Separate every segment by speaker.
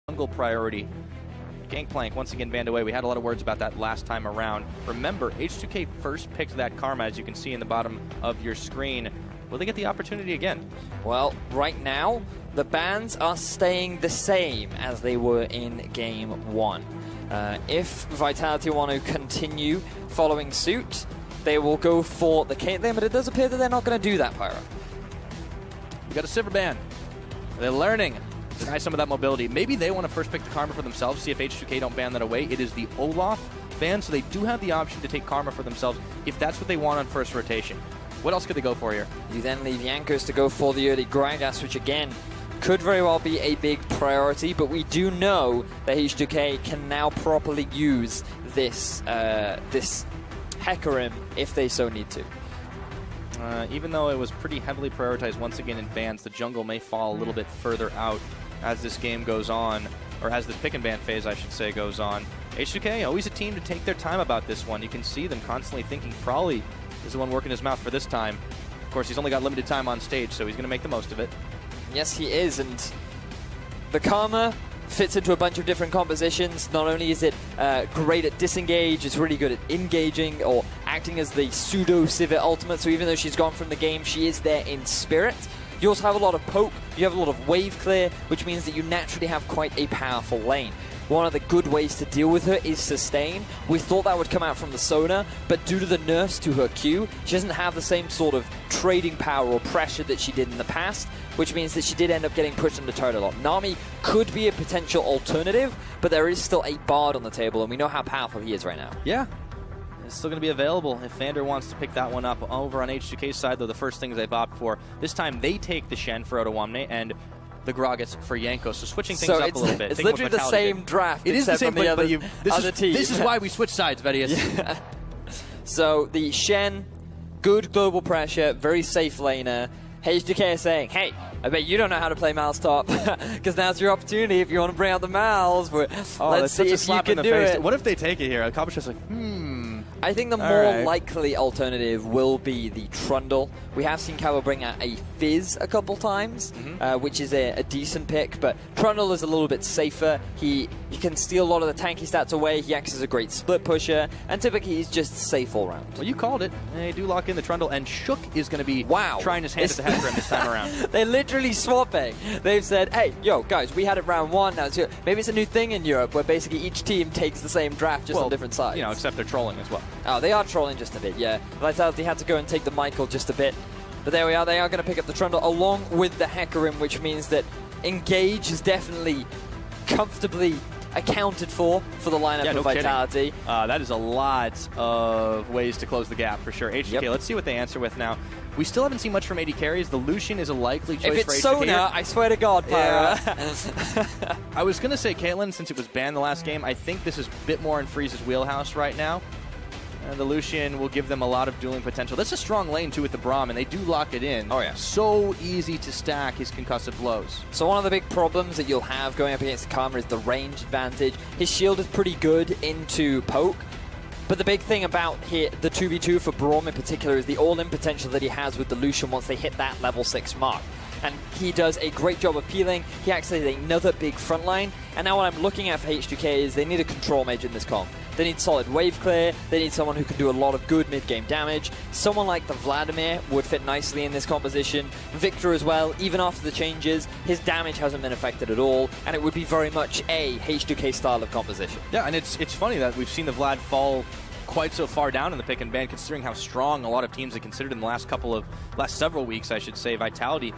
Speaker 1: jungle priority. Gangplank once again banned away. We had a lot of words about that last time around. Remember, H2K first picked that Karma, as you can see in the bottom of your screen. Will they get the opportunity again?
Speaker 2: Well, right now, the bans are staying the same as they were in Game 1. If Vitality want to continue following suit, they will go for the Caitlyn, but it does appear that they're not going to do that, Pyro.
Speaker 1: We got a silver ban. They're learning. Try some of that mobility. Maybe they want to first pick the Karma for themselves, see if H2K don't ban that away. It is the Olaf ban, so they do have the option to take Karma for themselves if that's what they want on first rotation. What else could they go for here?
Speaker 2: You then leave Jankos to go for the early Gragas, which again could very well be a big priority, but we do know that H2K can now properly use this this Hecarim if they so need to.
Speaker 1: Even though it was pretty heavily prioritized once again in bans, the jungle may fall a little bit further out as this game goes on, or as this pick and ban phase, I should say, goes on. H2K, always a team to take their time about this one. You can see them constantly thinking Prawley is the one working his mouth for this time. Of course, he's only got limited time on stage, so he's going to make the most of it.
Speaker 2: Yes, he is, and the Karma fits into a bunch of different compositions. Not only is it great at disengage, it's really good at engaging or acting as the pseudo-Sivir ultimate, so even though she's gone from the game, she is there in spirit. You also have a lot of poke, you have a lot of wave clear, which means that you naturally have quite a powerful lane. One of the good ways to deal with her is sustain. We thought that would come out from the Sona, but due to the nerfs to her Q, she doesn't have the same sort of trading power or pressure that she did in the past, which means that she did end up getting pushed into turret a lot. Nami could be a potential alternative, but there is still a Bard on the table, and we know how powerful he is right now.
Speaker 1: Yeah. It's still going to be available if Vander wants to pick that one up. Over on H2K's side, though, the first things they've opted for, this time they take the Shen for Odoamne and the Gragas for Jankos, so switching things up a little bit.
Speaker 2: It's literally the same draft.
Speaker 1: It is the same, but this is why we switch sides, Vedius.
Speaker 2: Yeah. So the Shen, good global pressure, very safe laner. H2K is saying, hey, I bet you don't know how to play Mal's top, because now's your opportunity if you want to bring out the Mals. Let's see if you can do it.
Speaker 1: What if they take it here? Cabochard's like,
Speaker 2: I think the more likely alternative will be the Trundle. We have seen Cabo bring out a Fizz a couple times, which is a decent pick, but Trundle is a little bit safer. He can steal a lot of the tanky stats away. He acts as a great split pusher, and typically he's just safe all around.
Speaker 1: Well, you called it. They do lock in the Trundle, and Shook is going to be trying his hand at the Hecarim this time around.
Speaker 2: They're literally swapping. They've said, hey, yo, guys, we had it round one, now it's here. Maybe it's a new thing in Europe where basically each team takes the same draft just on different sides.
Speaker 1: You know, except they're trolling as well.
Speaker 2: Oh, they are trolling just a bit, yeah. Vitality had to go and take the Michael just a bit. But there we are, they are going to pick up the Trundle along with the Hecarim, which means that Engage is definitely comfortably accounted for the lineup of Vitality.
Speaker 1: That is a lot of ways to close the gap for sure. H2K, let's see what they answer with now. We still haven't seen much from AD carries. The Lucian is a likely choice for H2K.
Speaker 2: If it's Sona, I swear to God, Pyra.
Speaker 1: Yeah. I was going to say Caitlyn, since it was banned the last game. I think this is a bit more in Freeze's wheelhouse right now. And the Lucian will give them a lot of dueling potential. That's a strong lane, too, with the Braum, and they do lock it in.
Speaker 2: Oh, yeah.
Speaker 1: So easy to stack his concussive blows.
Speaker 2: So one of the big problems that you'll have going up against Karma is the range advantage. His shield is pretty good into poke. But the big thing about here, the 2v2 for Braum in particular, is the all-in potential that he has with the Lucian once they hit that level 6 mark. And he does a great job of peeling. He acts as another big front line. And now what I'm looking at for H2K is they need a control mage in this comp. They need solid wave clear. They need someone who can do a lot of good mid-game damage. Someone like the Vladimir would fit nicely in this composition. Victor as well, even after the changes, his damage hasn't been affected at all. And it would be very much a H2K style of composition.
Speaker 1: Yeah, and it's funny that we've seen the Vlad fall quite so far down in the pick and ban, considering how strong a lot of teams have considered in the last several weeks, I should say. Vitality,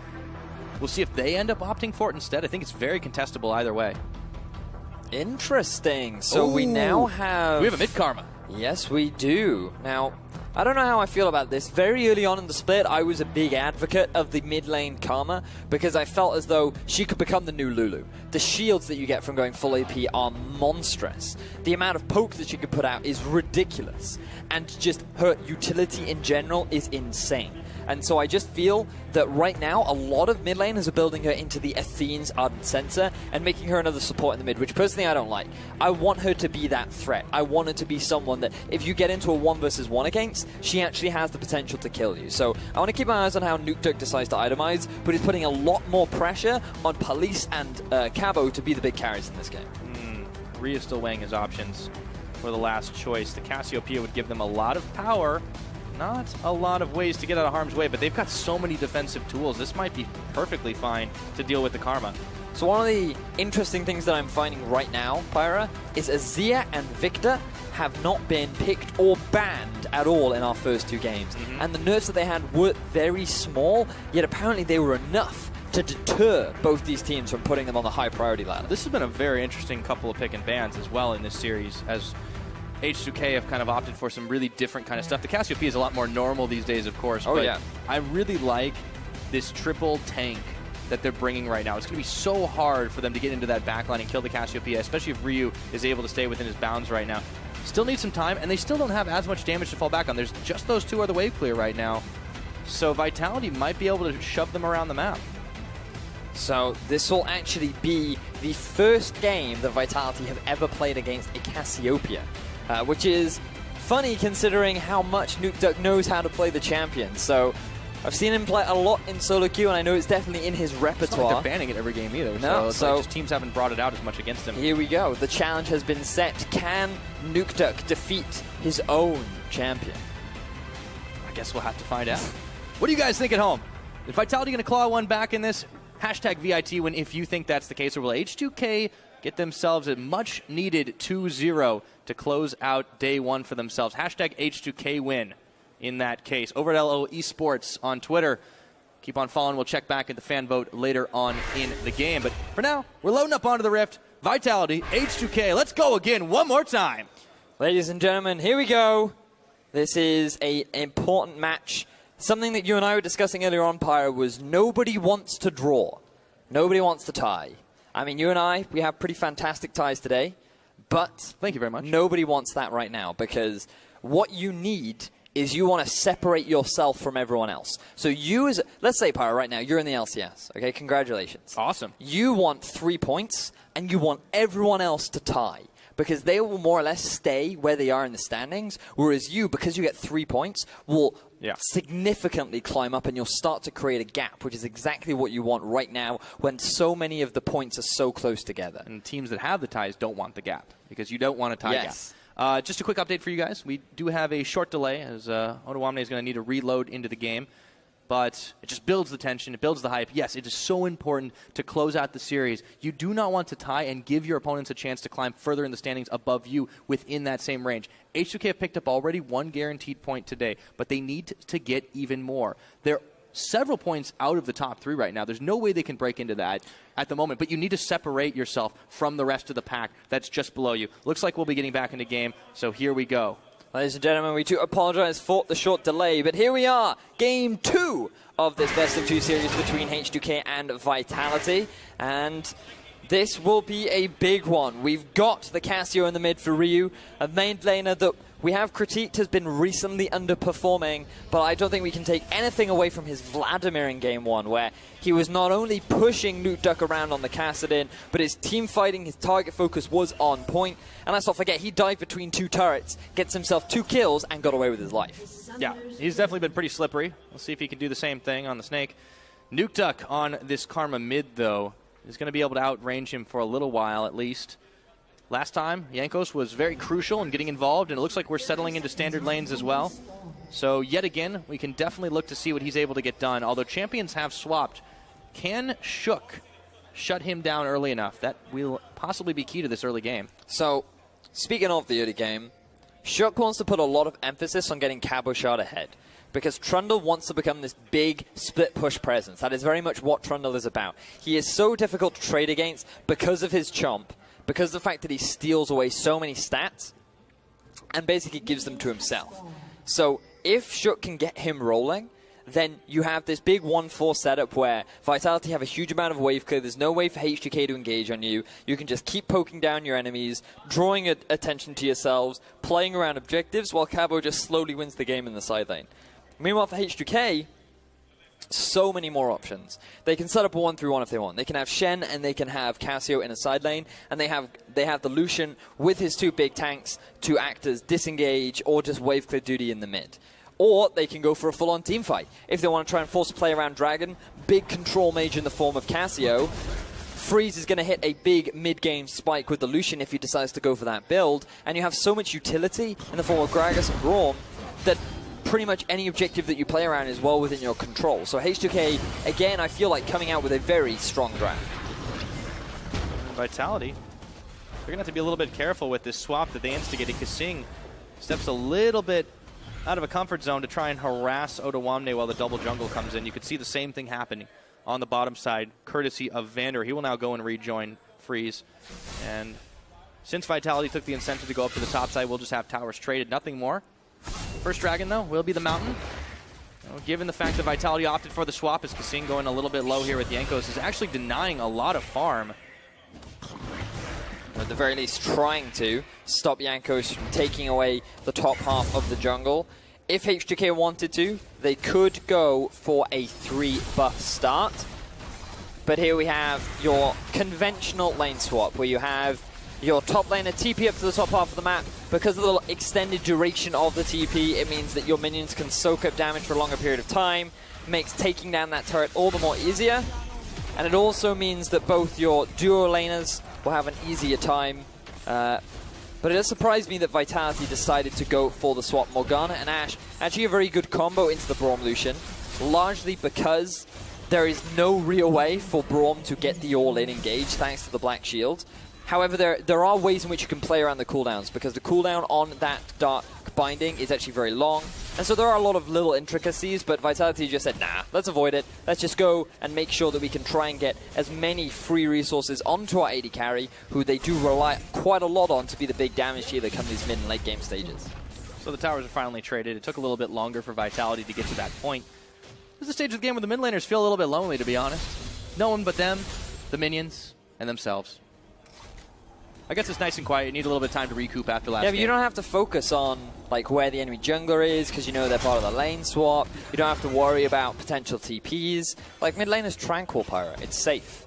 Speaker 1: we'll see if they end up opting for it instead. I think it's very contestable either way.
Speaker 2: Interesting. So we now have...
Speaker 1: We have a mid-Karma.
Speaker 2: Yes, we do. Now, I don't know how I feel about this. Very early on in the split, I was a big advocate of the mid-lane Karma because I felt as though she could become the new Lulu. The shields that you get from going full AP are monstrous. The amount of poke that she could put out is ridiculous. And just her utility in general is insane. And so I just feel that right now, a lot of mid laners are building her into the Athene's Ardent Censer and making her another support in the mid, which personally I don't like. I want her to be that threat. I want her to be someone that if you get into a 1 versus 1 against, she actually has the potential to kill you. So I want to keep my eyes on how Nukeduck decides to itemize, but he's putting a lot more pressure on Police and Cabo to be the big carries in this game.
Speaker 1: Rhea's still weighing his options for the last choice. The Cassiopeia would give them a lot of power, not a lot of ways to get out of harm's way, but they've got so many defensive tools. This might be perfectly fine to deal with the Karma.
Speaker 2: So one of the interesting things that I'm finding right now, Pyra, is Azir and Victor have not been picked or banned at all in our first 2 games. And the nerfs that they had were very small, yet apparently they were enough to deter both these teams from putting them on the high priority ladder.
Speaker 1: This has been a very interesting couple of pick and bans as well in this series, as H2K have kind of opted for some really different kind of stuff. The Cassiopeia is a lot more normal these days, of course, but
Speaker 2: yeah.
Speaker 1: I really like this triple tank that they're bringing right now. It's going to be so hard for them to get into that backline and kill the Cassiopeia, especially if Ryu is able to stay within his bounds right now. Still need some time, and they still don't have as much damage to fall back on. There's just those 2 are the wave clear right now. So Vitality might be able to shove them around the map.
Speaker 2: So this will actually be the first game that Vitality have ever played against a Cassiopeia, which is funny considering how much Nukeduck knows how to play the champion. So I've seen him play a lot in solo queue, and I know it's definitely in his repertoire.
Speaker 1: It's not like they're banning it every game either,
Speaker 2: no,
Speaker 1: so like just teams haven't brought it out as much against him.
Speaker 2: Here we go. The challenge has been set. Can Nukeduck defeat his own champion?
Speaker 1: I guess we'll have to find out. What do you guys think at home? Is Vitality going to claw one back in this? Hashtag VIT win if you think that's the case, or will H2K get themselves a much-needed 2-0 to close out day 1 for themselves? Hashtag H2K win in that case. Over at LO Esports on Twitter. Keep on following. We'll check back at the fan vote later on in the game. But for now, we're loading up onto the Rift. Vitality, H2K. Let's go again one more time.
Speaker 2: Ladies and gentlemen, here we go. This is an important match. Something that you and I were discussing earlier on, Pyre, was nobody wants to draw. Nobody wants to tie. I mean, you and I, we have pretty fantastic ties today, but
Speaker 1: thank you very much.
Speaker 2: Nobody wants that right now, because what you need is you want to separate yourself from everyone else. So you as, let's say, Pyre, right now, you're in the LCS, okay? Congratulations.
Speaker 1: Awesome.
Speaker 2: You want 3 points, and you want everyone else to tie, because they will more or less stay where they are in the standings, whereas you, because you get 3 points, will significantly climb up, and you'll start to create a gap, which is exactly what you want right now when so many of the points are so close together.
Speaker 1: And teams that have the ties don't want the gap, because you don't want a tie gap. Just a quick update for you guys. We do have a short delay, as Odoamne is going to need to reload into the game. But it just builds the tension, it builds the hype. Yes, it is so important to close out the series. You do not want to tie and give your opponents a chance to climb further in the standings above you within that same range. H2K have picked up already 1 guaranteed point today, but they need to get even more. They're several points out of the top 3 right now. There's no way they can break into that at the moment, but you need to separate yourself from the rest of the pack that's just below you. Looks like we'll be getting back into game, so here we go.
Speaker 2: Ladies and gentlemen, we do apologize for the short delay, but here we are, Game 2 of this best-of-2 series between H2K and Vitality, and this will be a big one. We've got the Cassio in the mid for Ryu, a main laner that we have critiqued has been recently underperforming, but I don't think we can take anything away from his Vladimir in Game 1, where he was not only pushing Nukeduck around on the Kassadin, but his team fighting, his target focus was on point. And let's not forget, he dived between 2 turrets, gets himself 2 kills, and got away with his life.
Speaker 1: Yeah, he's definitely been pretty slippery. We'll see if he can do the same thing on the Snake. Nukeduck on this Karma mid, though, is going to be able to outrange him for a little while at least. Last time, Jankos was very crucial in getting involved, and it looks like we're settling into standard lanes as well. So yet again, we can definitely look to see what he's able to get done. Although champions have swapped, can Shook shut him down early enough? That will possibly be key to this early game.
Speaker 2: So, speaking of the early game, Shook wants to put a lot of emphasis on getting Cabochard ahead, because Trundle wants to become this big split-push presence. That is very much what Trundle is about. He is so difficult to trade against because of his chomp, because of the fact that he steals away so many stats and basically gives them to himself. So if Shook can get him rolling, then you have this big 1-4 setup where Vitality have a huge amount of wave clear. There's no way for H2K to engage on you. You can just keep poking down your enemies, drawing attention to yourselves, playing around objectives, while Cabo just slowly wins the game in the side lane. Meanwhile, for H2K, so many more options. They can set up a 1-3-1 if they want. They can have Shen and they can have Casio in a side lane, and they have the Lucian with his 2 big tanks to act as disengage or just wave clear duty in the mid. Or they can go for a full-on team fight. If they want to try and force a play around Dragon, big control mage in the form of Casio. Freeze is going to hit a big mid-game spike with the Lucian if he decides to go for that build, and you have so much utility in the form of Gragas and Braum that pretty much any objective that you play around is well within your control. So H2K, again, I feel like coming out with a very strong draft.
Speaker 1: Vitality, they're going to have to be a little bit careful with this swap that they instigated. KaSing steps a little bit out of a comfort zone to try and harass Odoamne while the double jungle comes in. You could see the same thing happening on the bottom side, courtesy of Vander. He will now go and rejoin Freeze. And since Vitality took the incentive to go up to the top side, we'll just have towers traded, nothing more. First dragon, though, will be the mountain. Given the fact that Vitality opted for the swap, as KaSing going a little bit low here with Jankos, is actually denying a lot of farm.
Speaker 2: Or at the very least trying to stop Jankos from taking away the top half of the jungle. If H2K wanted to, they could go for a 3-buff start. But here we have your conventional lane swap, where you have your top laner TP up to the top half of the map. Because of the extended duration of the TP, it means that your minions can soak up damage for a longer period of time. Makes taking down that turret all the more easier. And it also means that both your duo laners will have an easier time. But it does surprise me that Vitality decided to go for the swap. Morgana and Ashe, actually a very good combo into the Braum Lucian, largely because there is no real way for Braum to get the all-in engage thanks to the Black Shield. However, there are ways in which you can play around the cooldowns, because the cooldown on that Dark Binding is actually very long. And so there are a lot of little intricacies, but Vitality just said, nah, let's avoid it. Let's just go and make sure that we can try and get as many free resources onto our AD carry, who they do rely quite a lot on to be the big damage dealer come these mid and late game stages.
Speaker 1: So the towers are finally traded. It took a little bit longer for Vitality to get to that point. This is a stage of the game where the mid laners feel a little bit lonely, to be honest. No one but them, the minions, and themselves. I guess it's nice and quiet. You need a little bit of time to recoup after last game.
Speaker 2: Yeah, but you don't have to focus on like where the enemy jungler is, because you know they're part of the lane swap. You don't have to worry about potential TPs. Like, mid lane is tranquil, Pyro. It's safe.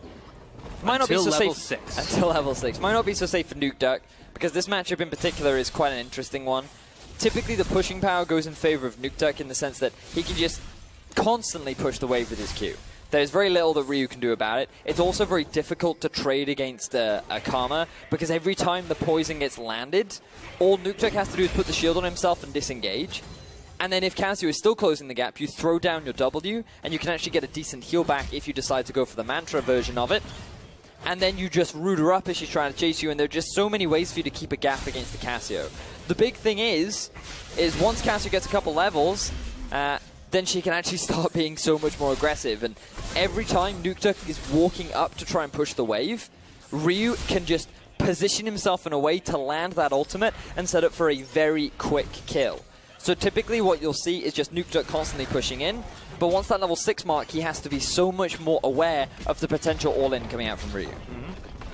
Speaker 2: Might not be so
Speaker 1: level
Speaker 2: safe
Speaker 1: 6.
Speaker 2: Until level 6. Might not be so safe for Nukeduck, because this matchup in particular is quite an interesting one. Typically, the pushing power goes in favor of Nukeduck in the sense that he can just constantly push the wave with his Q. There's very little that Ryu can do about it. It's also very difficult to trade against a Karma, because every time the poison gets landed, all Nukeduck has to do is put the shield on himself and disengage. And then if Casio is still closing the gap, you throw down your W, and you can actually get a decent heal back if you decide to go for the Mantra version of it. And then you just root her up as she's trying to chase you, and there are just so many ways for you to keep a gap against the Casio. The big thing is once Casio gets a couple levels, then she can actually start being so much more aggressive. And every time Nukeduck is walking up to try and push the wave, Ryu can just position himself in a way to land that ultimate and set up for a very quick kill. So typically what you'll see is just Nukeduck constantly pushing in, but once that level 6 mark, he has to be so much more aware of the potential all-in coming out from Ryu.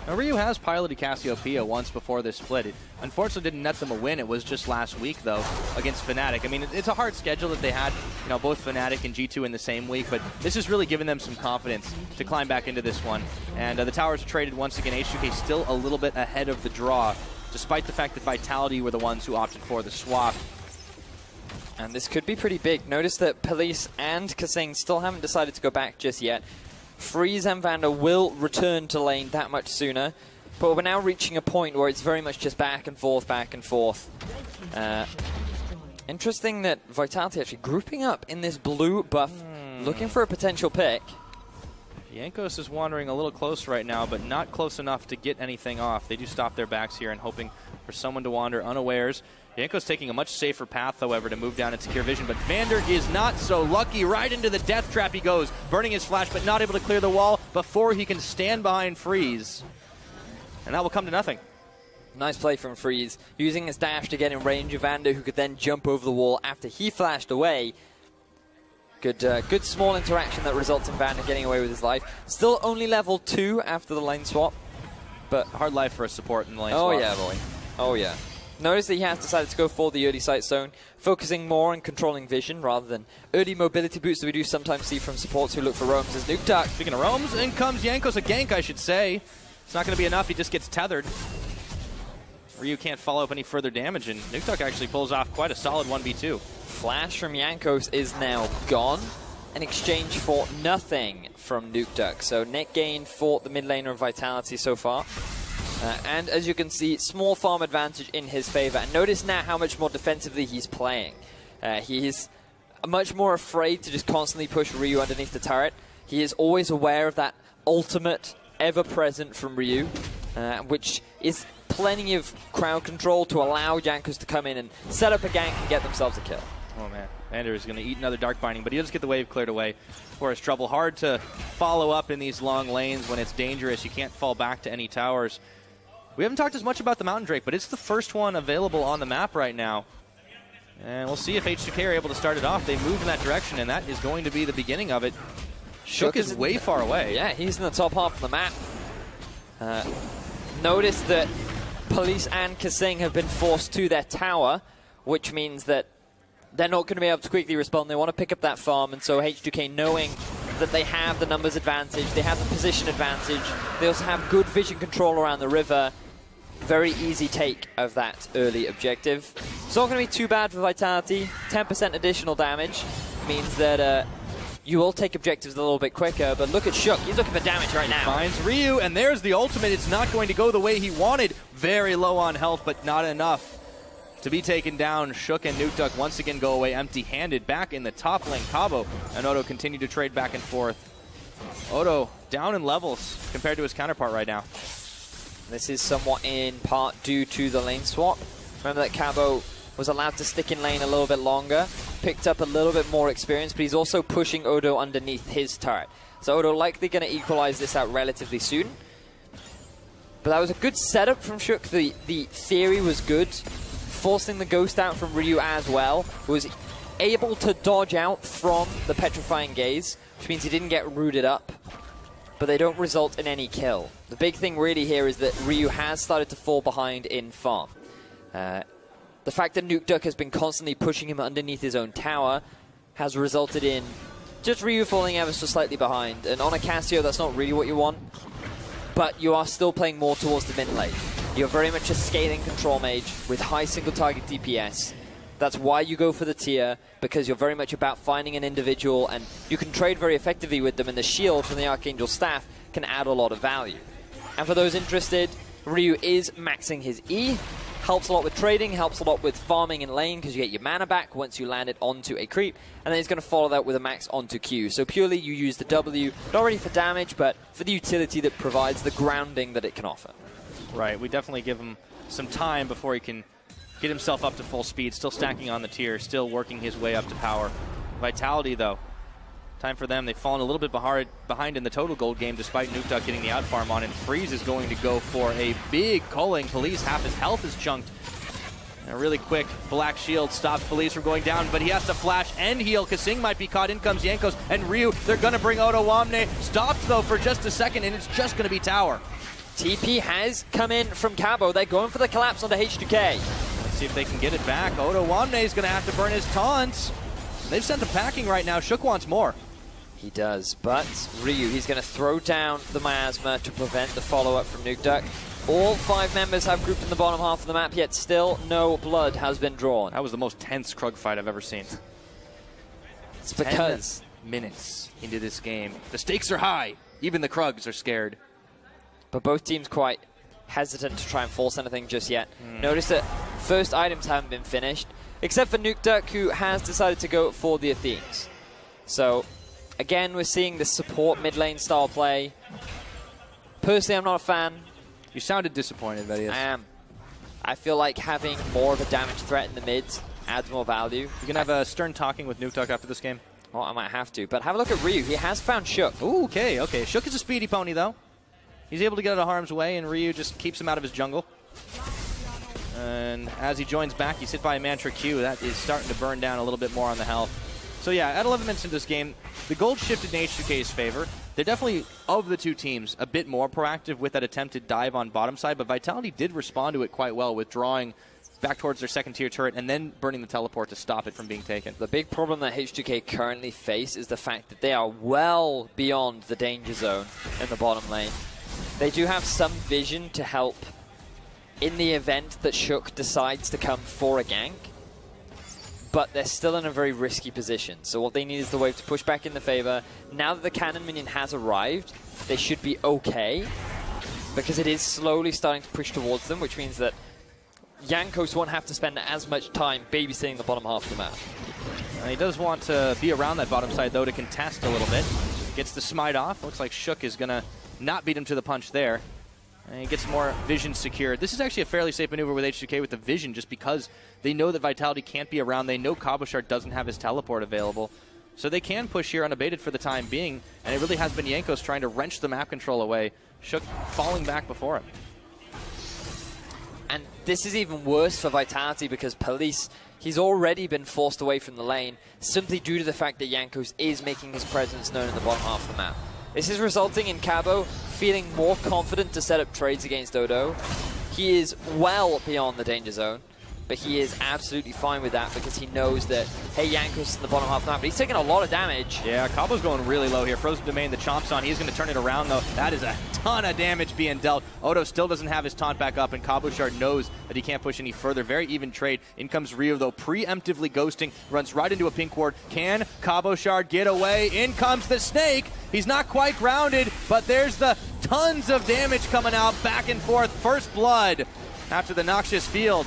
Speaker 1: Now, Ryu has piloted Cassiopeia once before this split. It unfortunately didn't net them a win. It was just last week, though, against Fnatic. I mean, it's a hard schedule that they had, you know, both Fnatic and G2 in the same week, but this has really given them some confidence to climb back into this one. And the towers are traded once again. H2K still a little bit ahead of the draw, despite the fact that Vitality were the ones who opted for the swap.
Speaker 2: And this could be pretty big. Notice that Police and KaSing still haven't decided to go back just yet. Freeze and Vander will return to lane that much sooner, but we're now reaching a point where it's very much just back and forth, back and forth. Interesting that Vitality actually grouping up in this blue buff, looking for a potential pick.
Speaker 1: Jankos is wandering a little close right now, but not close enough to get anything off. They do stop their backs here and hoping for someone to wander unawares. Jankos taking a much safer path, however, to move down and secure vision, but Vander is not so lucky. Right into the death trap he goes, burning his flash, but not able to clear the wall before he can stand behind Freeze. And that will come to nothing.
Speaker 2: Nice play from Freeze, using his dash to get in range of Vander, who could then jump over the wall after he flashed away. Good small interaction that results in Vander getting away with his life. Still only level 2 after the lane swap.
Speaker 1: But hard life for a support in the lane swap.
Speaker 2: Oh yeah, boy. Oh yeah. Notice that he has decided to go for the early sight zone, focusing more on controlling vision rather than early mobility boots that we do sometimes see from supports who look for roams as Nukeduck.
Speaker 1: Speaking of roams, in comes Jankos, a gank, I should say. It's not going to be enough, he just gets tethered. Ryu can't follow up any further damage, and Nukeduck actually pulls off quite a solid 1v2.
Speaker 2: Flash from Jankos is now gone in exchange for nothing from Nukeduck. So net gain for the mid laner of Vitality so far. And as you can see, small farm advantage in his favor. And notice now how much more defensively he's playing. He is much more afraid to just constantly push Ryu underneath the turret. He is always aware of that ultimate ever-present from Ryu, which is plenty of crowd control to allow Jankos to come in and set up a gank and get themselves a kill.
Speaker 1: Oh man, Vander is going to eat another Dark Binding, but he does get the wave cleared away for his trouble. Hard to follow up in these long lanes when it's dangerous. You can't fall back to any towers. We haven't talked as much about the Mountain Drake, but it's the first one available on the map right now. And we'll see if H2K are able to start it off. They move in that direction, and that is going to be the beginning of it. Shook is way far away.
Speaker 2: Yeah, he's in the top half of the map. Notice that Police and KaSing have been forced to their tower, which means that they're not going to be able to quickly respond. They want to pick up that farm, and so H2K, knowing that they have the numbers advantage, they have the position advantage, they also have good vision control around the river. Very easy take of that early objective. It's not going to be too bad for Vitality. 10% additional damage means that you will take objectives a little bit quicker, but look at Shook. He's looking for damage right now.
Speaker 1: Finds Ryu, and there's the ultimate. It's not going to go the way he wanted. Very low on health, but not enough to be taken down. Shook and Nukeduck once again go away empty-handed. Back in the top lane, Cabo and Odo continue to trade back and forth. Odo down in levels compared to his counterpart right now.
Speaker 2: This is somewhat in part due to the lane swap. Remember that Cabo was allowed to stick in lane a little bit longer, picked up a little bit more experience, but he's also pushing Odo underneath his turret. So Odo likely going to equalize this out relatively soon. But that was a good setup from Shook. The theory was good. Forcing the ghost out from Ryu as well. Was able to dodge out from the petrifying gaze, which means he didn't get rooted up. But they don't result in any kill. The big thing really here is that Ryu has started to fall behind in farm. The fact that Nukeduck has been constantly pushing him underneath his own tower has resulted in just Ryu falling ever so slightly behind. And on a Cassio, that's not really what you want. But you are still playing more towards the mid lane. You're very much a scaling control mage with high single target DPS. That's why you go for the tier, because you're very much about finding an individual, and you can trade very effectively with them, and the shield from the Archangel Staff can add a lot of value. And for those interested, Ryu is maxing his E. Helps a lot with trading, helps a lot with farming in lane, because you get your mana back once you land it onto a creep, and then he's going to follow that with a max onto Q. So purely you use the W, not really for damage, but for the utility that provides the grounding that it can offer.
Speaker 1: Right, we definitely give him some time before he can get himself up to full speed, still stacking on the tier, still working his way up to power. Vitality, though, time for them. They've fallen a little bit behind in the total gold game, despite Nukeduck getting the outfarm on, and Freeze is going to go for a big culling. Police, half his health is chunked. And a really quick Black Shield stops Police from going down, but he has to flash and heal. KaSing might be caught. In comes Jankos and Ryu. They're going to bring Odoamne. Stops, though, for just a second, and it's just going to be tower.
Speaker 2: TP has come in from Cabo. They're going for the collapse onto H2K.
Speaker 1: Let's see if they can get it back. Odoamne is going to have to burn his taunts. They've sent them packing right now. Shook wants more.
Speaker 2: He does, but Ryu, he's going to throw down the miasma to prevent the follow-up from Nukeduck. All 5 members have grouped in the bottom half of the map, yet still no blood has been drawn.
Speaker 1: That was the most tense Krug fight I've ever seen.
Speaker 2: It's because
Speaker 1: 10 minutes into this game. The stakes are high. Even the Krugs are scared.
Speaker 2: But both teams quite hesitant to try and force anything just yet. Notice that first items haven't been finished, except for Nukeduck, who has decided to go for the Athenes. So, again, we're seeing the support mid lane style play. Personally, I'm not a fan.
Speaker 1: You sounded disappointed, but yes.
Speaker 2: I am. I feel like having more of a damage threat in the mids adds more value.
Speaker 1: You can have a stern talking with Nukeduck after this game.
Speaker 2: Well, I might have to. But have a look at Ryu. He has found Shook.
Speaker 1: Ooh, okay. Shook is a speedy pony, though. He's able to get out of harm's way, and Ryu just keeps him out of his jungle. And as he joins back, he's hit by a Mantra Q. That is starting to burn down a little bit more on the health. So yeah, at 11 minutes into this game, the gold shifted in H2K's favor. They're definitely, of the two teams, a bit more proactive with that attempted dive on bottom side, but Vitality did respond to it quite well, withdrawing back towards their second-tier turret and then burning the teleport to stop it from being taken.
Speaker 2: The big problem that H2K currently face is the fact that they are well beyond the danger zone in the bottom lane. They do have some vision to help in the event that Shook decides to come for a gank, but they're still in a very risky position. So what they need is the wave to push back in the favor. Now that the cannon minion has arrived, they should be okay, because it is slowly starting to push towards them, which means that Jankos won't have to spend as much time babysitting the bottom half of the map.
Speaker 1: He does want to be around that bottom side, though, to contest a little bit. Gets the smite off. Looks like Shook is going to not beat him to the punch there. And he gets more vision secured. This is actually a fairly safe maneuver with H2K with the vision, just because they know that Vitality can't be around. They know Cabochard doesn't have his teleport available. So they can push here unabated for the time being, and it really has been Jankos trying to wrench the map control away. Shook falling back before him.
Speaker 2: And this is even worse for Vitality because Police, he's already been forced away from the lane simply due to the fact that Jankos is making his presence known in the bottom half of the map. This is resulting in Cabo feeling more confident to set up trades against Odo. He is well beyond the danger zone, but he is absolutely fine with that because he knows that, hey, Jankos is in the bottom half of the map, but he's taking a lot of damage.
Speaker 1: Yeah, Cabo's going really low here. Frozen Domain, the chomp's on. He's going to turn it around, though. That is a ton of damage being dealt. Odo still doesn't have his taunt back up, and Cabochard knows that he can't push any further. Very even trade. In comes Rio, though, preemptively ghosting. Runs right into a pink ward. Can Cabochard get away? In comes the snake. He's not quite grounded, but there's the tons of damage coming out. Back and forth. First blood after the Noxious Field.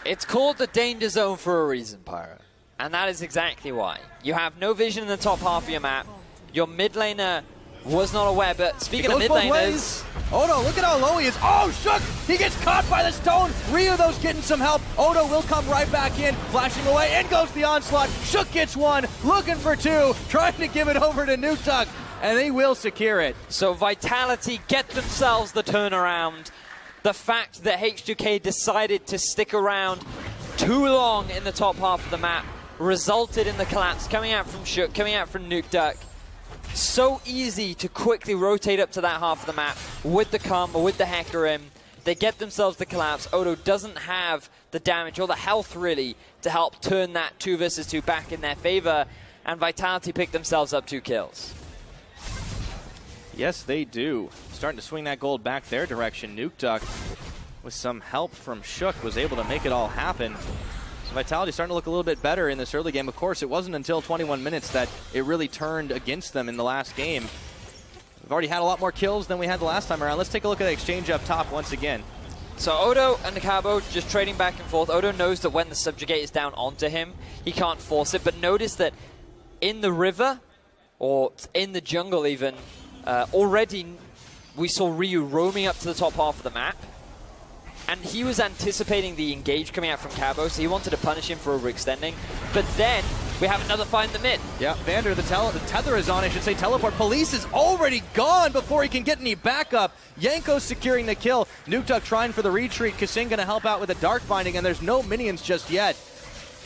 Speaker 2: It's called the danger zone for a reason, Pyro. And that is exactly why. You have no vision in the top half of your map. Your mid laner was not aware, but speaking of mid laners...
Speaker 1: Odo, look at how low he is. Oh, Shook! He gets caught by the stone. Rio, though's getting some help. Odo will come right back in, flashing away. In goes the onslaught. Shook gets one, looking for two, trying to give it over to Nukeduck, and they will secure it.
Speaker 2: So Vitality get themselves the turnaround. The fact that H2K decided to stick around too long in the top half of the map resulted in the collapse coming out from Shook, coming out from Nukeduck. So easy to quickly rotate up to that half of the map with the Karma, with the Hecarim. They get themselves the collapse. Odo doesn't have the damage or the health, really, to help turn that 2 versus 2 back in their favor. And Vitality pick themselves up 2 kills.
Speaker 1: Yes, they do. Starting to swing that gold back their direction. Nukeduck, with some help from Shook, was able to make it all happen. So Vitality starting to look a little bit better in this early game. Of course, it wasn't until 21 minutes that it really turned against them in the last game. We've already had a lot more kills than we had the last time around. Let's take a look at the exchange up top once again.
Speaker 2: So Odo and Cabo just trading back and forth. Odo knows that when the subjugate is down onto him, he can't force it. But notice that in the river, or in the jungle even, already we saw Ryu roaming up to the top half of the map. And he was anticipating the engage coming out from Cabo, so he wanted to punish him for overextending. But then, we have another fight in the mid.
Speaker 1: Yeah, Vander, the tether is on, I should say, teleport. Police is already gone before he can get any backup. Jankos securing the kill. Nukeduck trying for the retreat. KaSing going to help out with a dark binding, and there's no minions just yet.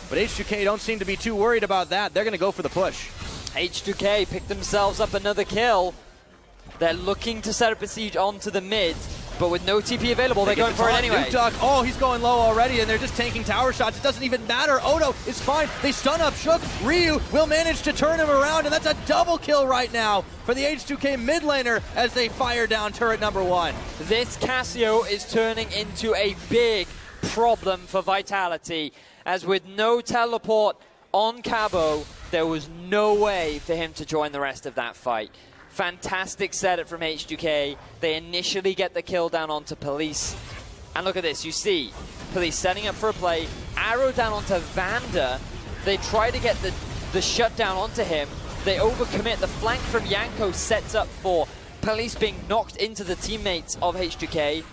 Speaker 1: But H2K don't seem to be too worried about that. They're going to go for the push.
Speaker 2: H2K picked themselves up another kill. They're looking to set up a siege onto the mid. But with no TP available, they're going for it anyway.
Speaker 1: Nukeduck, oh, he's going low already, and they're just tanking tower shots. It doesn't even matter. Odo is fine. They stun up Shook. Ryu will manage to turn him around, and that's a double kill right now for the H2K mid laner as they fire down turret number 1.
Speaker 2: This Cassio is turning into a big problem for Vitality, as with no teleport on Cabo, there was no way for him to join the rest of that fight. Fantastic setup from H2K. They initially get the kill down onto Police. And look at this, you see Police setting up for a play, arrow down onto Vander. They try to get the shutdown onto him. They overcommit. The flank from Jankos sets up for Police being knocked into the teammates of H2K.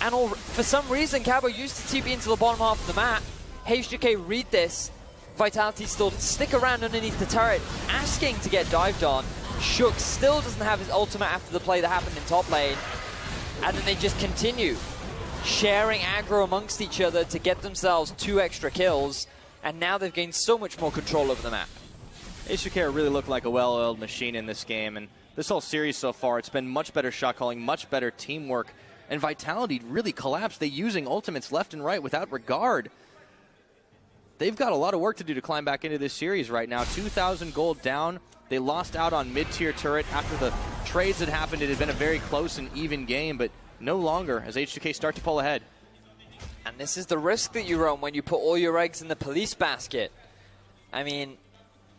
Speaker 2: And for some reason, Cabo used to TP into the bottom half of the map. H2K read this. Vitality still stick around underneath the turret, asking to get dived on. Shook still doesn't have his ultimate after the play that happened in top lane. And then they just continue sharing aggro amongst each other to get themselves 2 extra kills. And now they've gained so much more control over the map.
Speaker 1: H2K really looked like a well-oiled machine in this game. And this whole series so far, it's been much better shot calling, much better teamwork. and Vitality really collapsed. They using ultimates left and right without regard. They've got a lot of work to do to climb back into this series right now. 2,000 gold down. They lost out on mid-tier turret after the trades that happened. It had been a very close and even game, but no longer as H2K start to pull ahead.
Speaker 2: And this is the risk that you run when you put all your eggs in the police basket. I mean,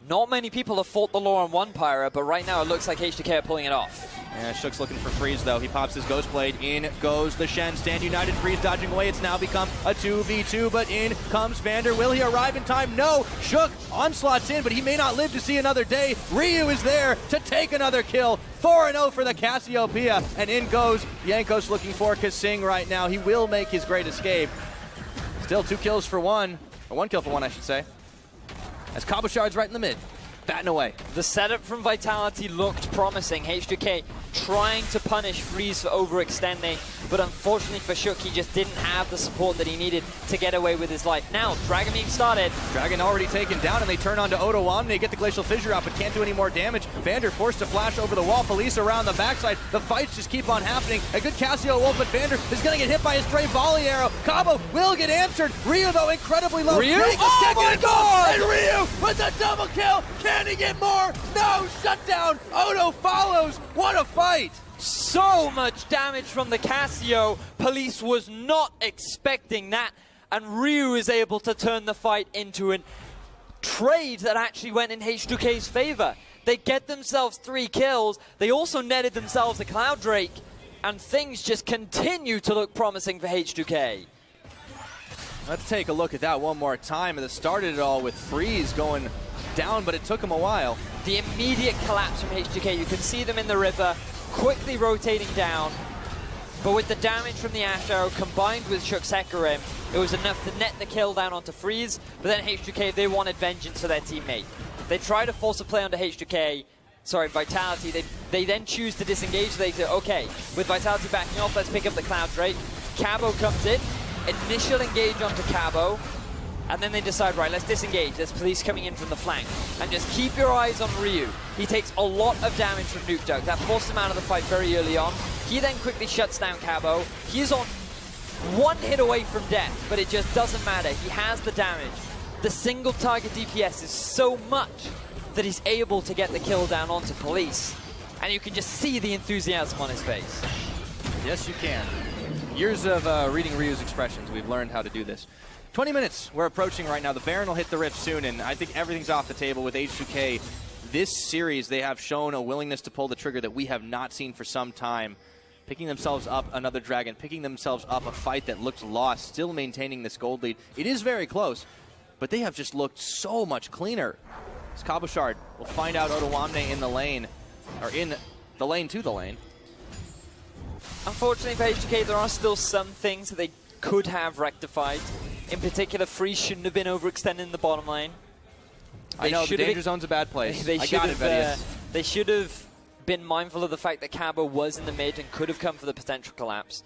Speaker 2: not many people have fought the law on one Pyra, but right now it looks like H2K are pulling it off.
Speaker 1: Yeah, Shook's looking for Freeze, though. He pops his Ghost Blade. In goes the Shen. Stand United. Freeze dodging away. It's now become a 2v2, but in comes Vander. Will he arrive in time? No! Shook onslaughts in, but he may not live to see another day. Ryu is there to take another kill. 4-0 for the Cassiopeia, and in goes Jankos looking for KaSing right now. He will make his great escape. Still 2 kills for 1, or 1 kill for 1, I should say. As Cabochard's right in the mid, batting away.
Speaker 2: The setup from Vitality looked promising. H2K trying to punish Freeze for overextending, but unfortunately for Shook, he just didn't have the support that he needed to get away with his life. Now, Dragon being started.
Speaker 1: Dragon already taken down, and they turn on to Odoamne, get the Glacial Fissure out, but can't do any more damage. Vander forced to flash over the wall, police around the backside. The fights just keep on happening. A good Cassio Wolf, but Vander is going to get hit by a stray volley arrow. Cabo will get answered. Ryu, though, incredibly low.
Speaker 2: Ryu? Oh my God!
Speaker 1: And Ryu with a double kill. Can he get more? No, shutdown. Odo follows. What a fight.
Speaker 2: So much damage from the Cassio. Police was not expecting that, and Ryu is able to turn the fight into a trade that actually went in H2K's favor. They get themselves 3 kills. They also netted themselves a Cloud Drake, and things just continue to look promising for H2K.
Speaker 1: Let's take a look at that one more time. And it started it all with Freeze going down, but it took him a while.
Speaker 2: The immediate collapse from H2K. You can see them in the river, quickly rotating down. But with the damage from the Ash Arrow combined with Shook's Hecarim, it was enough to net the kill down onto Freeze. But then H2K, they wanted vengeance for their teammate. They try to force a play onto H2K. Sorry, Vitality. They then choose to disengage. They say, okay, with Vitality backing off, let's pick up the Cloud Drake. Cabo comes in. Initial engage onto Cabo, and then they decide, right, let's disengage. There's police coming in from the flank. And just keep your eyes on Ryu. He takes a lot of damage from Nukeduck. That forced him out of the fight very early on. He then quickly shuts down Cabo. He's on 1 hit away from death, but it just doesn't matter. He has the damage. The single target DPS is so much that he's able to get the kill down onto police. And you can just see the enthusiasm on his face.
Speaker 1: Yes, you can. Years of reading Ryu's expressions, we've learned how to do this. 20 minutes we're approaching right now. The Baron will hit the Rift soon, and I think everything's off the table with H2K. This series, they have shown a willingness to pull the trigger that we have not seen for some time. Picking themselves up another Dragon, picking themselves up a fight that looked lost, still maintaining this gold lead. It is very close, but they have just looked so much cleaner. As Cabochard will find out Odoamne in the lane, or in the lane to the lane.
Speaker 2: Unfortunately for H2K, there are still some things that they could have rectified. In particular, Freeze shouldn't have been overextending the bottom lane.
Speaker 1: I know, the danger zone's a bad place.
Speaker 2: They should have been mindful of the fact that Cabo was in the mid and could have come for the potential collapse.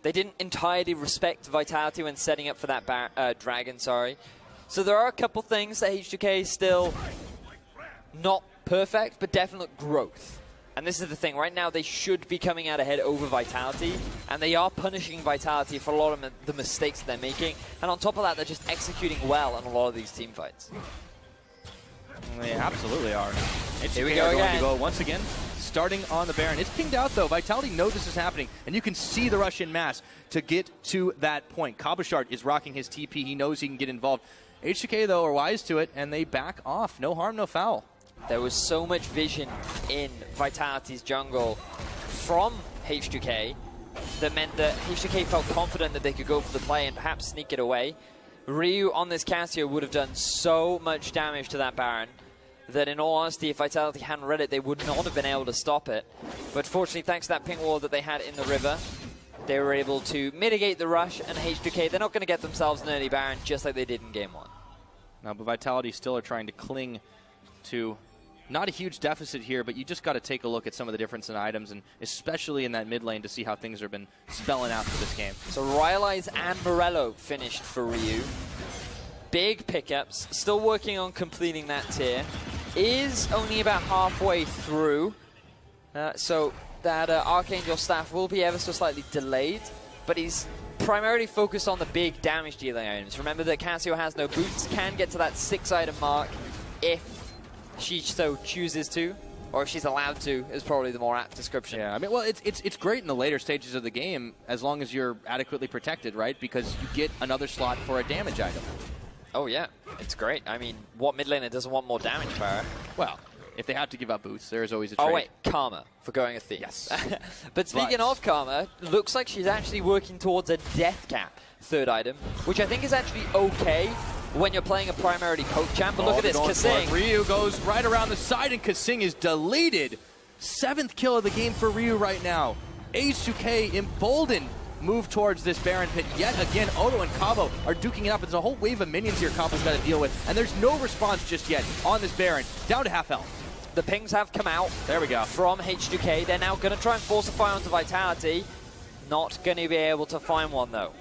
Speaker 2: They didn't entirely respect Vitality when setting up for that Dragon, sorry. So there are a couple things that H2K is still not perfect, but definite growth. And this is the thing, right now they should be coming out ahead over Vitality, and they are punishing Vitality for a lot of the mistakes that they're making. And on top of that, they're just executing well on a lot of these team fights.
Speaker 1: They absolutely are.
Speaker 2: Here we go
Speaker 1: going
Speaker 2: again.
Speaker 1: to go once again, starting on the Baron. It's pinged out though. Vitality knows this is happening, and you can see the rush in mass to get to that point. Cabochard is rocking his TP. He knows he can get involved. H2K though are wise to it, and they back off. No harm, no foul.
Speaker 2: There was so much vision in Vitality's jungle from H2K that meant that H2K felt confident that they could go for the play and perhaps sneak it away. Ryu on this Cassio would have done so much damage to that Baron that in all honesty, if Vitality hadn't read it, they would not have been able to stop it. But fortunately, thanks to that ping wall that they had in the river, they were able to mitigate the rush, and H2K, they're not going to get themselves an early Baron just like they did in Game 1.
Speaker 1: Now, but Vitality still are trying to cling to not a huge deficit here, but you just got to take a look at some of the difference in items, and especially in that mid lane to see how things have been spelling out for this game.
Speaker 2: So Rylai's and Morello finished for Ryu. Big pickups, still working on completing that tier. Is only about halfway through, so that Archangel Staff will be ever so slightly delayed, but he's primarily focused on the big damage dealing items. Remember that Casio has no boots, can get to that 6-item mark if she so chooses to, or if she's allowed to, is probably the more apt description.
Speaker 1: Yeah, I mean, well, it's great in the later stages of the game as long as you're adequately protected, right? Because you get another slot for a damage item.
Speaker 2: Oh yeah, it's great. I mean, what mid laner doesn't want more damage power?
Speaker 1: Well, if they have to give up boots, there is always a trade.
Speaker 2: Oh wait, Karma for going a thief.
Speaker 1: Yes.
Speaker 2: But speaking of Karma, looks like she's actually working towards a death cap 3rd item, which I think is actually okay when you're playing a primarily poke champ. But look at this, KaSing.
Speaker 1: Ryu goes right around the side, and KaSing is deleted. 7th kill of the game for Ryu right now. H2K emboldened. Move towards this Baron pit yet again. Odo and Cabo are duking it up. There's a whole wave of minions here Cabo's got to deal with, and there's no response just yet on this Baron. Down to half health.
Speaker 2: The pings have come out.
Speaker 1: There we go.
Speaker 2: From H2K. They're now going to try and force a fire onto Vitality. Not going to be able to find one, though.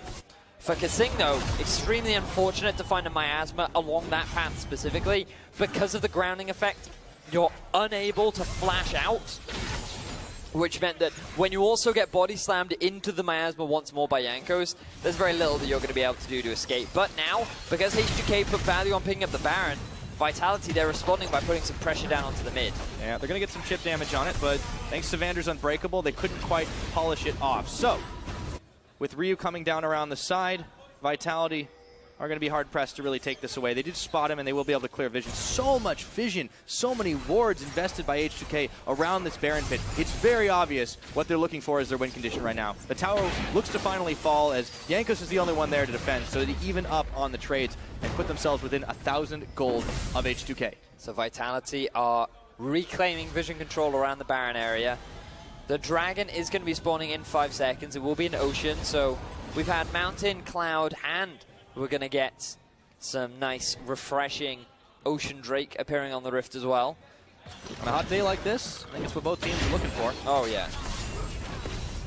Speaker 2: For KaSing, though, extremely unfortunate to find a miasma along that path specifically. Because of the grounding effect, you're unable to flash out, which meant that when you also get body slammed into the miasma once more by Jankos, there's very little that you're going to be able to do to escape. But now, because H2K put value on picking up the Baron, Vitality, they're responding by putting some pressure down onto the mid. Yeah,
Speaker 1: they're going to get some chip damage on it, but thanks to Vander's Unbreakable, they couldn't quite polish it off. So, with Ryu coming down around the side, Vitality are going to be hard-pressed to really take this away. They did spot him, and they will be able to clear vision. So much vision, so many wards invested by H2K around this Baron pit. It's very obvious what they're looking for as their win condition right now. The tower looks to finally fall as Jankos is the only one there to defend, so they even up on the trades and put themselves within 1,000 gold of H2K.
Speaker 2: So Vitality are reclaiming vision control around the Baron area. The Dragon is going to be spawning in 5 seconds. It will be an Ocean, so we've had Mountain, Cloud, and we're going to get some nice, refreshing Ocean Drake appearing on the Rift as well.
Speaker 1: On a hot day like this, I think it's what both teams are looking for.
Speaker 2: Oh, yeah.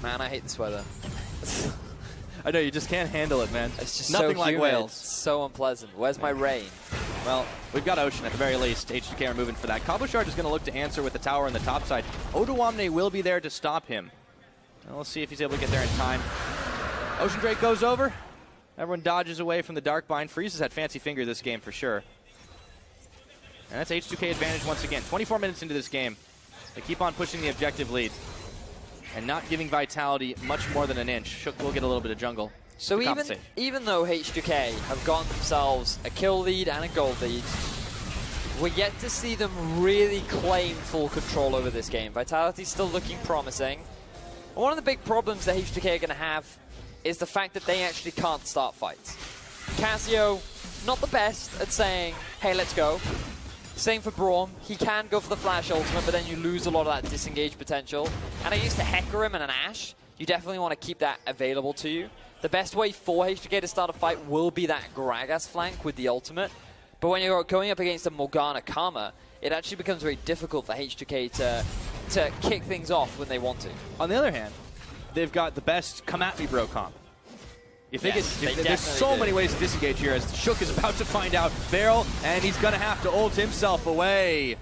Speaker 2: Man, I hate this weather.
Speaker 1: I know, you just can't handle it, man.
Speaker 2: It's just
Speaker 1: nothing
Speaker 2: so
Speaker 1: like
Speaker 2: humid.
Speaker 1: Wales.
Speaker 2: So unpleasant. Where's my rain?
Speaker 1: Well, we've got Ocean at the very least. H2K are moving for that. Cabochard is going to look to answer with the tower on the top side. Odoamne will be there to stop him. And we'll see if he's able to get there in time. Ocean Drake goes over. Everyone dodges away from the Darkbind. Freezes had fancy finger this game for sure. And that's H2K advantage once again. 24 minutes into this game. They keep on pushing the objective lead. And not giving Vitality much more than an inch. Shook will get a little bit of jungle.
Speaker 2: So even though H2K have gotten themselves a kill lead and a gold lead, we're yet to see them really claim full control over this game. Vitality's still looking promising. One of the big problems that H2K are going to have is the fact that they actually can't start fights. Casio, not the best at saying, hey, let's go. Same for Braum. He can go for the flash ultimate, but then you lose a lot of that disengage potential. And I used to Hecarim and an Ashe. You definitely want to keep that available to you. The best way for H2K to start a fight will be that Gragas flank with the ultimate. But when you're going up against a Morgana Karma, it actually becomes very difficult for H2K to kick things off when they want to.
Speaker 1: On the other hand, they've got the best come at me bro comp. You think there's so many ways to disengage here as Shook is about to find out Barrel, and he's going to have to ult himself away.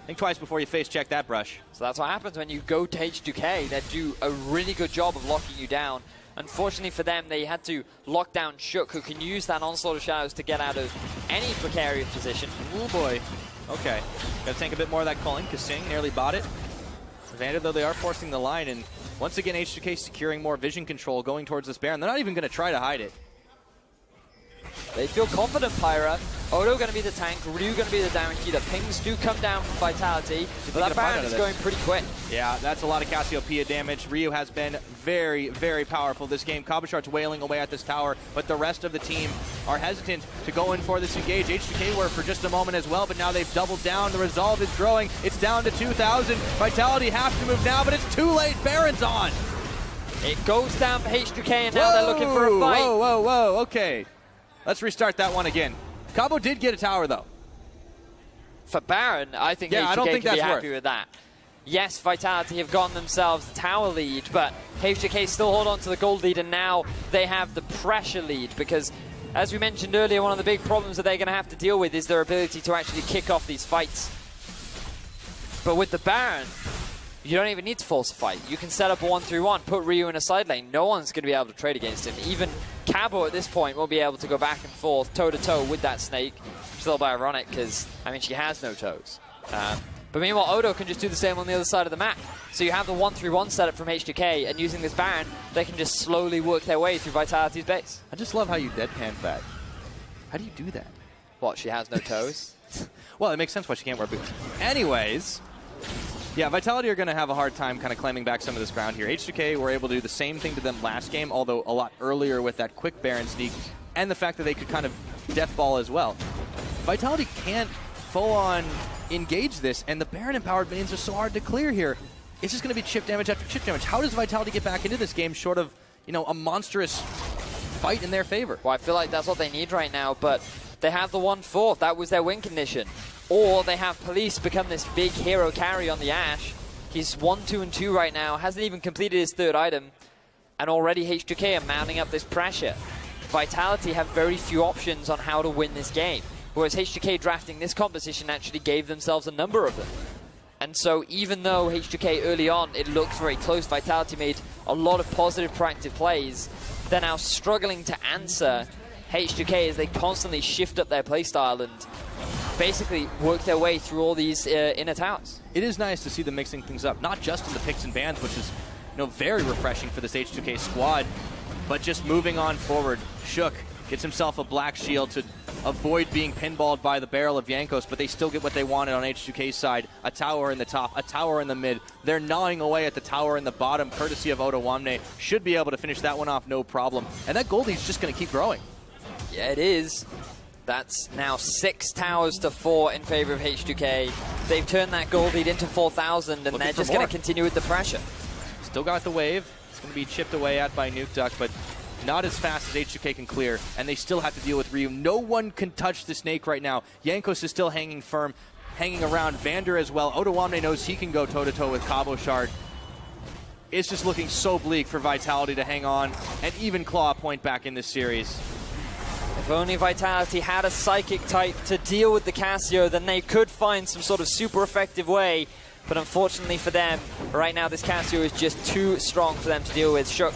Speaker 1: Think twice before you face check that brush.
Speaker 2: So that's what happens when you go to H2K. They do a really good job of locking you down. Unfortunately for them, they had to lock down Shook, who can use that Onslaught of Shadows to get out of any precarious position.
Speaker 1: Oh boy. Okay. Got to take a bit more of that calling. KaSing nearly bought it. Vander, though, they are forcing the line, and once again, H2K securing more vision control going towards this Baron. They're not even going to try to hide it.
Speaker 2: They feel confident, Pyra. Odo going to be the tank, Ryu going to be the damage dealer. Pings do come down from Vitality, but that Baron is going pretty quick.
Speaker 1: Yeah, that's a lot of Cassiopeia damage. Ryu has been very, very powerful this game. Cabochard's wailing away at this tower, but the rest of the team are hesitant to go in for this engage. H2K were for just a moment as well, but now they've doubled down. The resolve is growing. It's down to 2,000. Vitality have to move now, but it's too late. Baron's on.
Speaker 2: It goes down for H2K, and now they're looking for a fight.
Speaker 1: Whoa. Okay. Let's restart that one again. Cabo did get a tower, though.
Speaker 2: For Baron, I think H2K can be happy with that. Yes, Vitality have gotten themselves the tower lead, but H2K still hold on to the gold lead, and now they have the pressure lead, because, as we mentioned earlier, one of the big problems that they're going to have to deal with is their ability to actually kick off these fights. But with the Baron, you don't even need to force a fight. You can set up a 1-3-1, put Ryu in a side lane. No one's going to be able to trade against him. Even Cabo at this point will be able to go back and forth, toe-to-toe with that Snake. Which is a little bit ironic because, I mean, she has no toes. But meanwhile, Odo can just do the same on the other side of the map. So you have the 1-3-1 setup from H2K, and using this Baron, they can just slowly work their way through Vitality's base.
Speaker 1: I just love how you deadpan that. How do you do that?
Speaker 2: What, she has no toes?
Speaker 1: Well, it makes sense why she can't wear boots. Anyways, yeah, Vitality are going to have a hard time kind of claiming back some of this ground here. H2K were able to do the same thing to them last game, although a lot earlier with that quick Baron sneak, and the fact that they could kind of death ball as well. Vitality can't full-on engage this, and the Baron-empowered minions are so hard to clear here. It's just going to be chip damage after chip damage. How does Vitality get back into this game short of, you know, a monstrous fight in their favor?
Speaker 2: Well, I feel like that's what they need right now, but they have the 1-4. That was their win condition. Or they have Police become this big hero carry on the Ashe. He's 1-2-2 right now, hasn't even completed his third item, and already H2K are mounting up this pressure. Vitality have very few options on how to win this game, whereas H2K drafting this composition actually gave themselves a number of them. And so even though H2K early on, it looked very close, Vitality made a lot of positive proactive plays, they're now struggling to answer H2K as they constantly shift up their playstyle and basically work their way through all these inner towers.
Speaker 1: It is nice to see them mixing things up, not just in the picks and bans, which is, you know, very refreshing for this H2K squad, but just moving on forward. Shook gets himself a black shield to avoid being pinballed by the barrel of Jankos, but they still get what they wanted on H2K's side. A tower in the top, a tower in the mid. They're gnawing away at the tower in the bottom, courtesy of Odoamne. Should be able to finish that one off, no problem. And that Goldie's just going to keep growing.
Speaker 2: Yeah, it is. That's now 6 towers to 4 in favor of H2K. They've turned that gold lead into 4,000, and they're just going to continue with the pressure.
Speaker 1: Still got the wave. It's going to be chipped away at by Nukeduck, but not as fast as H2K can clear, and they still have to deal with Ryu. No one can touch the Snake right now. Jankos is still hanging firm, hanging around. Vander as well. Odoamne knows he can go toe-to-toe with Cabochard. It's just looking so bleak for Vitality to hang on and even claw a point back in this series.
Speaker 2: If only Vitality had a Psychic type to deal with the Casio, then they could find some sort of super effective way. But unfortunately for them, right now this Casio is just too strong for them to deal with. Shook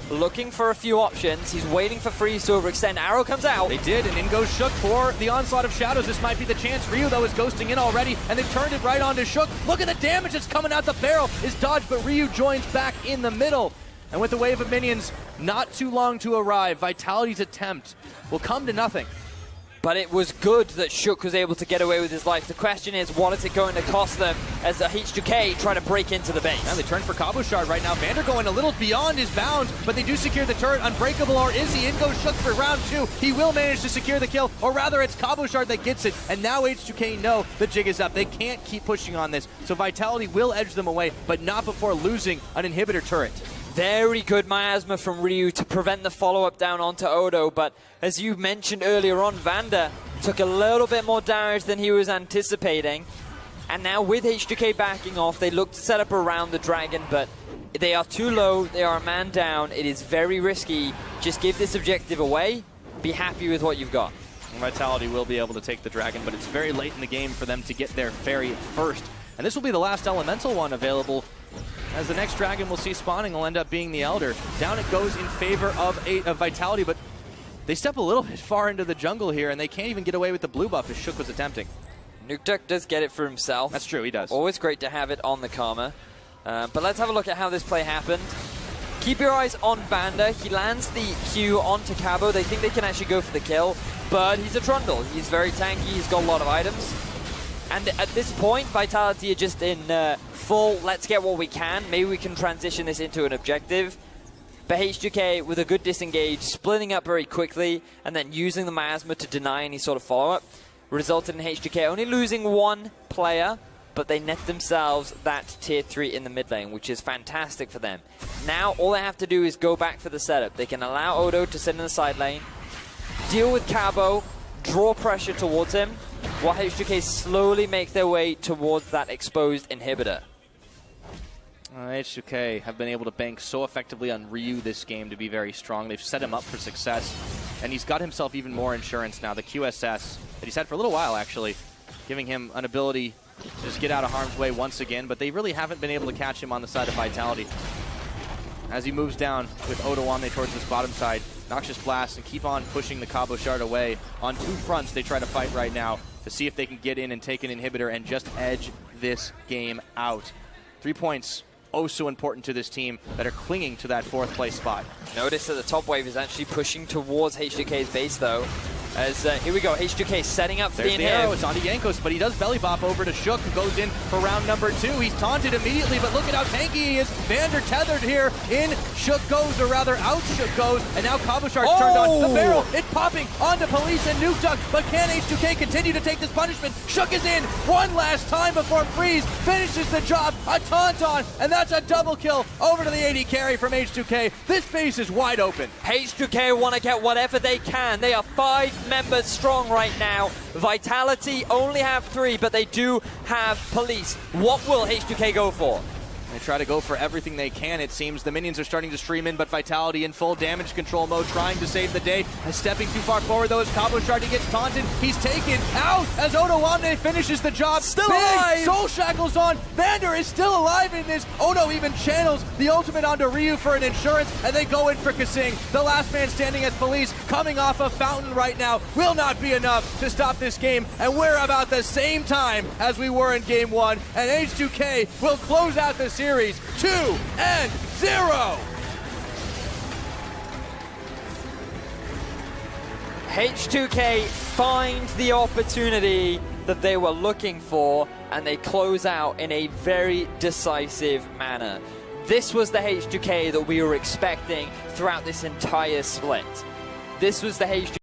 Speaker 2: looking for a few options. He's waiting for Freeze to overextend. Arrow comes out.
Speaker 1: They did, and in goes Shook for the onslaught of shadows. This might be the chance. Ryu, though, is ghosting in already, and they've turned it right onto Shook. Look at the damage that's coming out the barrel. Is dodged, but Ryu joins back in the middle. And with the wave of minions not too long to arrive, Vitality's attempt will come to nothing.
Speaker 2: But it was good that Shook was able to get away with his life. The question is, what is it going to cost them as the H2K try to break into the base?
Speaker 1: Now they turn for Cabochard right now. Vander going a little beyond his bounds, but they do secure the turret. Unbreakable, or is he? In goes Shook for round 2. He will manage to secure the kill, or rather it's Cabochard that gets it. And now H2K know the jig is up. They can't keep pushing on this. So Vitality will edge them away, but not before losing an inhibitor turret.
Speaker 2: Very good miasma from Ryu to prevent the follow-up down onto Odo, but as you mentioned earlier on, Vander took a little bit more damage than he was anticipating. And now with H2K backing off, they look to set up around the dragon, but they are too low, they are a man down, it is very risky. Just give this objective away, be happy with what you've got.
Speaker 1: Vitality will be able to take the dragon, but it's very late in the game for them to get their fairy first. And this will be the last elemental one available, as the next dragon we'll see spawning will end up being the Elder. Down it goes in favor of Vitality, but they step a little bit far into the jungle here, and they can't even get away with the blue buff as Shook was attempting.
Speaker 2: Nukeduck does get it for himself.
Speaker 1: That's true, he does.
Speaker 2: Always great to have it on the Karma. But let's have a look at how this play happened. Keep your eyes on Vander. He lands the Q onto Cabo. They think they can actually go for the kill, but he's a Trundle. He's very tanky, he's got a lot of items. And at this point, Vitality are just in full, let's get what we can. Maybe we can transition this into an objective. But H2K, with a good disengage, splitting up very quickly, and then using the miasma to deny any sort of follow-up, resulted in H2K only losing one player, but they net themselves that tier 3 in the mid lane, which is fantastic for them. Now, all they have to do is go back for the setup. They can allow Odo to sit in the side lane, deal with Cabo, draw pressure towards him, while H2K slowly make their way towards that exposed inhibitor.
Speaker 1: H2K have been able to bank so effectively on Ryu this game to be very strong. They've set him up for success, and he's got himself even more insurance now. The QSS that he's had for a little while, actually, giving him an ability just get out of harm's way once again, but they really haven't been able to catch him on the side of Vitality. As he moves down with Odoamne towards this bottom side, Noxious Blast and keep on pushing the Cabochard away. On two fronts they try to fight right now to see if they can get in and take an inhibitor and just edge this game out. 3 points, oh so important to this team that are clinging to that 4th place spot.
Speaker 2: Notice that the top wave is actually pushing towards H2K's base though. As here we go, H2K setting up for
Speaker 1: There's
Speaker 2: the
Speaker 1: the arrow,
Speaker 2: inhib.
Speaker 1: it's onto Jankos, but he does belly bop over to Shook, who goes in for round number 2. He's taunted immediately, but look at how tanky he is. Vander tethered here, in Shook goes, or rather out Shook goes, and now Cabochard's turned on. The barrel, it's popping onto Police and Nukeduck, but can H2K continue to take this punishment? Shook is in one last time before Freeze finishes the job. A taunt on, and that's a double kill over to the AD carry from H2K. This base is wide open.
Speaker 2: H2K want to get whatever they can. They are 5 members strong right now. Vitality only have 3, but they do have Police. What will H2K go for?
Speaker 1: They try to go for everything they can, it seems. The minions are starting to stream in, but Vitality in full damage control mode, trying to save the day. Stepping too far forward, though, as Cabochard, he gets taunted. He's taken out as Odoamne finishes the job.
Speaker 2: Still
Speaker 1: Big
Speaker 2: alive!
Speaker 1: Soul Shackles on. Vander is still alive in this. Odo even channels the ultimate onto Ryu for an insurance, and they go in for KaSing. The last man standing as Police, coming off a fountain right now, will not be enough to stop this game, and we're about the same time as we were in Game 1, and H2K will close out the series 2-0.
Speaker 2: H2K find the opportunity that they were looking for, and they close out in a very decisive manner. This was the H2K that we were expecting throughout this entire split. This was the H2K